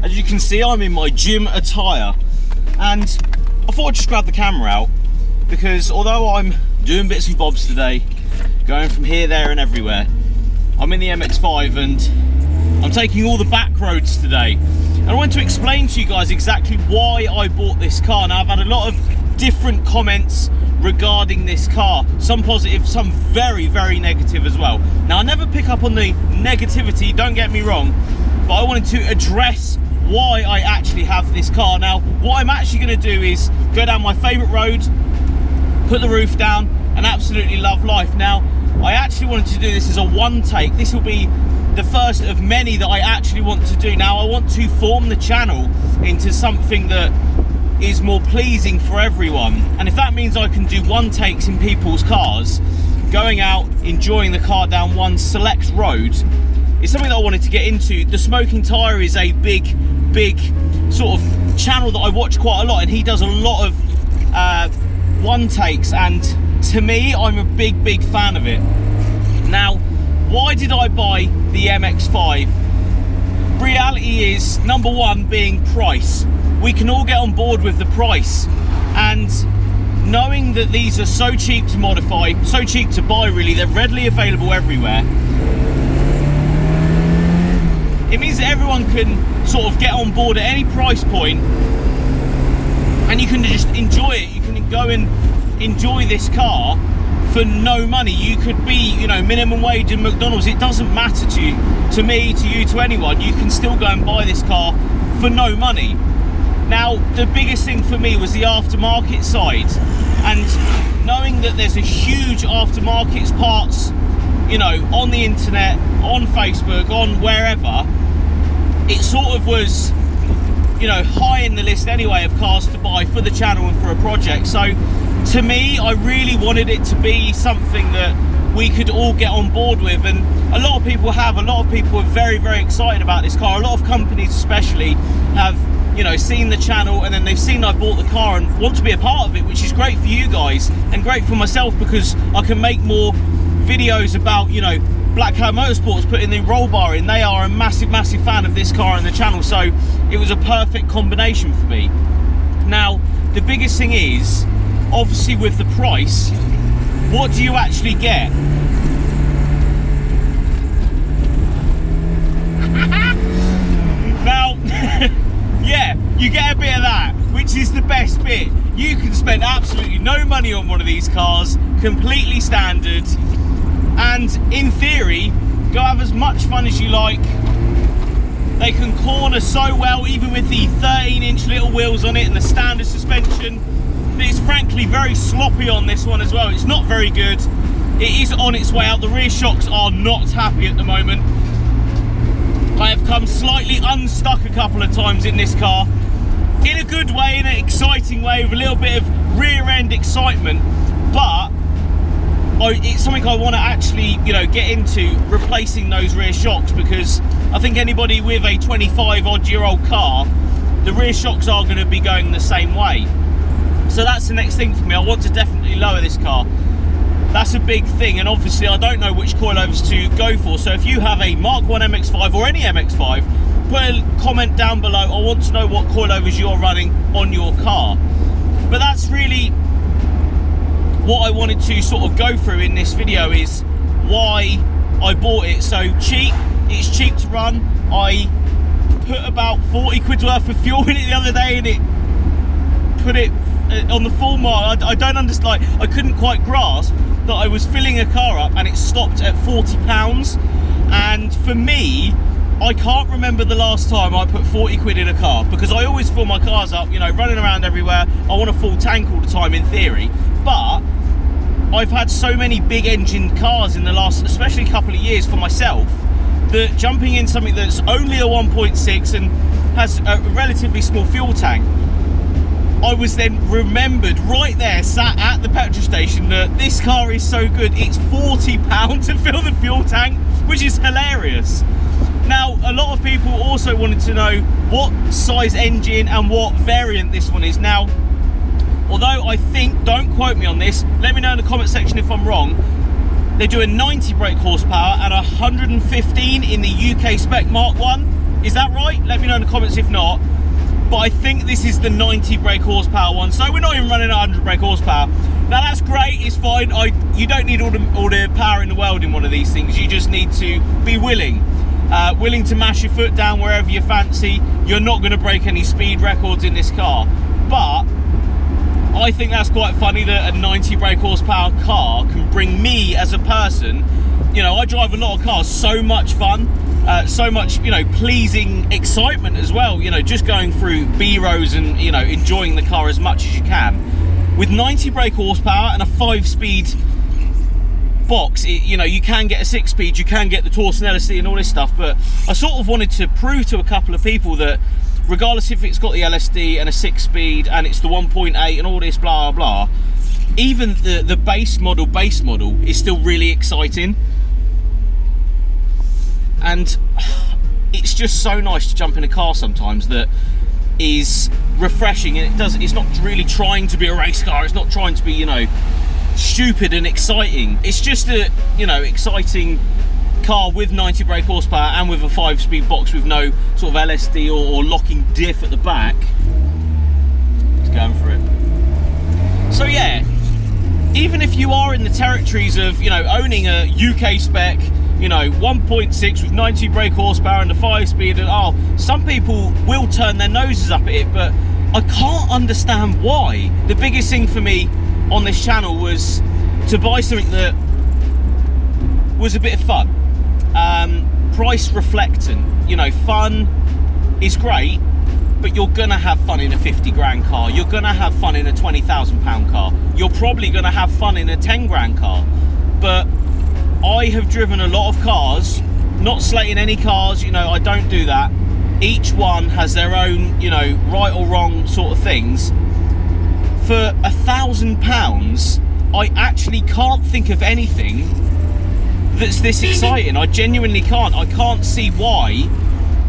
As you can see, I'm in my gym attire, and I thought I'd just grab the camera out because although I'm doing bits and bobs today, going from here, there and everywhere, I'm in the MX5 and I'm taking all the back roads today. And I want to explain to you guys exactly why I bought this car. Now, I've had a lot of different comments regarding this car, some positive, some very, very negative as well. Now, I never pick up on the negativity, don't get me wrong, but I wanted to address why I actually have this car. Now, what I'm actually going to do is go down my favourite road, put the roof down, and absolutely love life. Now, I actually wanted to do this as a one take. This will be the first of many that I actually want to do. Now, I want to form the channel into something that is more pleasing for everyone, and if that means I can do one takes in people's cars, going out enjoying the car down one select road, is something that I wanted to get into. The Smoking Tyre is a big sort of channel that I watch quite a lot, and he does a lot of one takes, and to me, I'm a big fan of it. Now, why did I buy the MX5? Reality is, number one being price. We can all get on board with the price, and knowing that these are so cheap to modify, so cheap to buy really, they're readily available everywhere, it means that everyone can sort of get on board at any price point and you can just enjoy it. You can go and enjoy this car for no money. You could be, you know, minimum wage in McDonald's. It doesn't matter to you, to me, to you, to anyone. You can still go and buy this car for no money. Now, the biggest thing for me was the aftermarket side, and knowing that there's a huge aftermarket parts, you know, on the internet, on Facebook, on wherever, it sort of was, you know, high in the list anyway of cars to buy for the channel and for a project. So to me, I really wanted it to be something that we could all get on board with, and a lot of people are very excited about this car. A lot of companies especially have, you know, seen the channel and then they've seen I bought the car and want to be a part of it, which is great for you guys and great for myself because I can make more videos about, you know, Black Cat Motorsports putting the roll bar in. They are a massive fan of this car and the channel, so it was a perfect combination for me. Now, the biggest thing is, obviously with the price, what do you actually get? Now, yeah, you get a bit of that, which is the best bit. You can spend absolutely no money on one of these cars, completely standard, and in theory, go have as much fun as you like. They can corner so well, even with the 13-inch little wheels on it and the standard suspension. It's frankly very sloppy on this one as well. It's not very good. It is on its way out. The rear shocks are not happy at the moment. I have come slightly unstuck a couple of times in this car, in a good way, in an exciting way, with a little bit of rear end excitement, but it's something I want to actually, you know, get into, replacing those rear shocks, because I think anybody with a 25-odd-year-old car, the rear shocks are going to be going the same way. So that's the next thing for me. I want to definitely lower this car. That's a big thing, and obviously I don't know which coilovers to go for. So if you have a Mark 1 MX5 or any MX5, put a comment down below. I want to know what coilovers you're running on your car. But that's really what I wanted to sort of go through in this video, is why I bought it. So cheap, it's cheap to run. I put about 40 quid worth of fuel in it the other day, and it put it on the full mile. I don't understand, like, I couldn't quite grasp that I was filling a car up and it stopped at 40 pounds. And for me, I can't remember the last time I put 40 quid in a car, because I always fill my cars up, you know, running around everywhere. I want a full tank all the time in theory, but I've had so many big engine cars in the last, especially couple of years for myself, that jumping in something that's only a 1.6 and has a relatively small fuel tank, I was then remembered right there, sat at the petrol station, that this car is so good, it's £40 to fill the fuel tank, which is hilarious. Now, a lot of people also wanted to know what size engine and what variant this one is. Now, although I think, don't quote me on this, let me know in the comment section if I'm wrong, they do a 90 brake horsepower and 115 in the UK spec Mark 1. Is that right? Let me know in the comments if not. But I think this is the 90 brake horsepower one, so we're not even running 100 brake horsepower. Now that's great, it's fine. You don't need all the power in the world in one of these things. You just need to be willing to mash your foot down wherever you fancy. You're not going to break any speed records in this car. But I think that's quite funny that a 90 brake horsepower car can bring me as a person. You know, I drive a lot of cars, so much fun. So much, you know, pleasing excitement as well, you know, just going through B-rows and, you know, enjoying the car as much as you can. With 90 brake horsepower and a 5-speed box, you know, you can get a 6-speed, you can get the Torsionella and all this stuff, but I sort of wanted to prove to a couple of people that regardless if it's got the LSD and a 6-speed and it's the 1.8 and all this blah blah, even the base model is still really exciting. And it's just so nice to jump in a car sometimes that is refreshing, and it's not really trying to be a race car, it's not trying to be, you know, stupid and exciting. It's just a, you know, exciting car with 90 brake horsepower and with a 5-speed box with no sort of LSD or locking diff at the back. Just going for it. So yeah, even if you are in the territories of, you know, owning a UK spec, you know, 1.6 with 90 brake horsepower and a 5-speed, and oh, some people will turn their noses up at it, but I can't understand why. The biggest thing for me on this channel was to buy something that was a bit of fun, price reflectant. You know, fun is great, but you're gonna have fun in a 50 grand car, you're gonna have fun in a 20,000 pound car, you're probably gonna have fun in a 10 grand car. But I have driven a lot of cars, not slating any cars, you know, I don't do that. Each one has their own, you know, right or wrong sort of things. For £1,000, I actually can't think of anything that's this exciting. I genuinely can't. I can't see why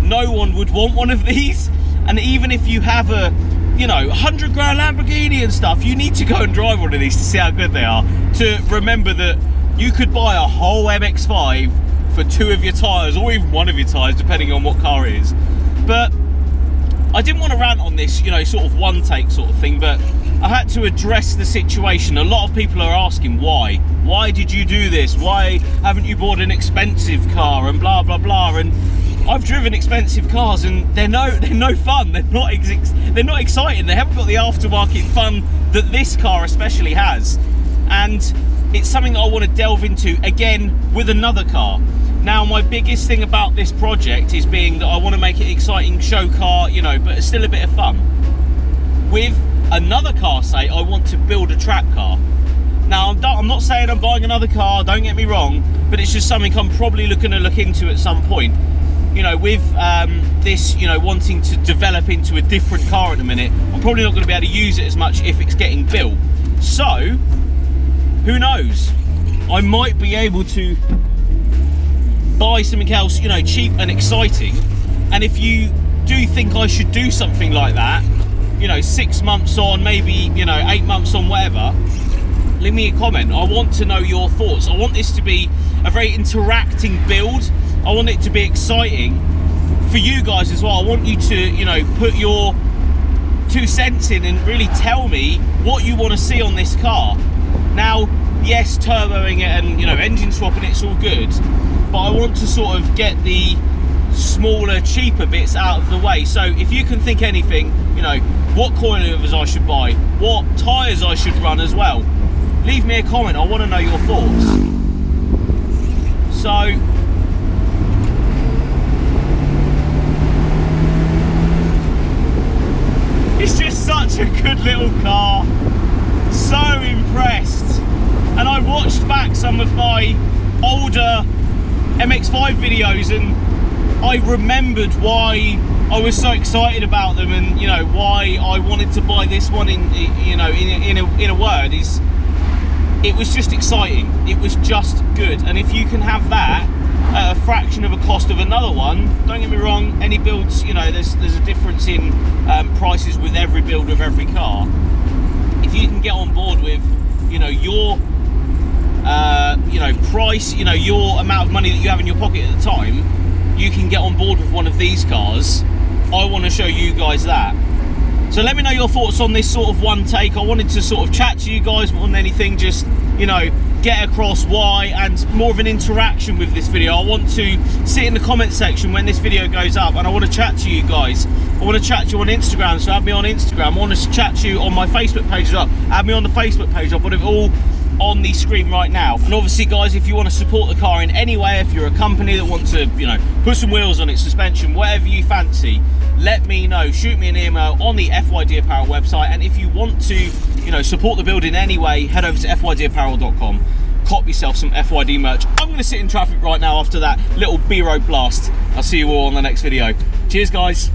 no one would want one of these. And even if you have a, you know, 100 grand Lamborghini and stuff, you need to go and drive one of these to see how good they are, to remember that you could buy a whole MX5 for 2 of your tyres, or even 1 of your tyres, depending on what car it is. But I didn't want to rant on this, you know, sort of one take sort of thing, but I had to address the situation. A lot of people are asking why. Why did you do this? Why haven't you bought an expensive car and blah blah blah? And I've driven expensive cars and they're no fun. They're not exciting. They haven't got the aftermarket fun that this car especially has. And it's something that I want to delve into again with another car. Now, my biggest thing about this project is being that I want to make it an exciting show car, you know, but it's still a bit of fun. With another car, say, I want to build a track car. Now, I'm not saying I'm buying another car, don't get me wrong, but it's just something I'm probably looking to look into at some point. You know, with this, you know, wanting to develop into a different car at the minute, I'm probably not going to be able to use it as much if it's getting built. So, who knows? I might be able to buy something else, you know, cheap and exciting. And if you do think I should do something like that, you know, 6 months on, maybe, you know, 8 months on, whatever, leave me a comment. I want to know your thoughts. I want this to be a very interacting build. I want it to be exciting for you guys as well. I want you to, you know, put your 2 cents in and really tell me what you want to see on this car. Now, yes, turboing it and, you know, engine swapping it's all good, but I want to sort of get the smaller, cheaper bits out of the way. So if you can think anything, you know, what coilovers I should buy, what tyres I should run as well, leave me a comment. I want to know your thoughts. So it's just such a good little car. So impressed. And I watched back some of my older MX5 videos and I remembered why I was so excited about them, and, you know, why I wanted to buy this one. In, you know, in a word, is it was just exciting. It was just good. And if you can have that at a fraction of a cost of another one, don't get me wrong, any builds, you know, there's a difference in prices with every build of every car. If you can get on board with, you know, your you know, price, you know, your amount of money that you have in your pocket at the time, you can get on board with one of these cars, I want to show you guys that. So let me know your thoughts on this sort of one take. I wanted to sort of chat to you guys more than anything, just, you know, get across why, and more of an interaction with this video. I want to sit in the comment section when this video goes up, and I want to chat to you guys. I want to chat to you on Instagram, so add me on Instagram. I want to chat to you on my Facebook page as well. Add me on the Facebook page. I'll put it all on the screen right now. And obviously, guys, if you want to support the car in any way, if you're a company that wants to, you know, put some wheels on its suspension, whatever you fancy, let me know. Shoot me an email on the FYD Apparel website. And if you want to, you know, support the build in any way, head over to fydapparel.com. Cop yourself some FYD merch. I'm going to sit in traffic right now after that little B-road blast. I'll see you all on the next video. Cheers, guys.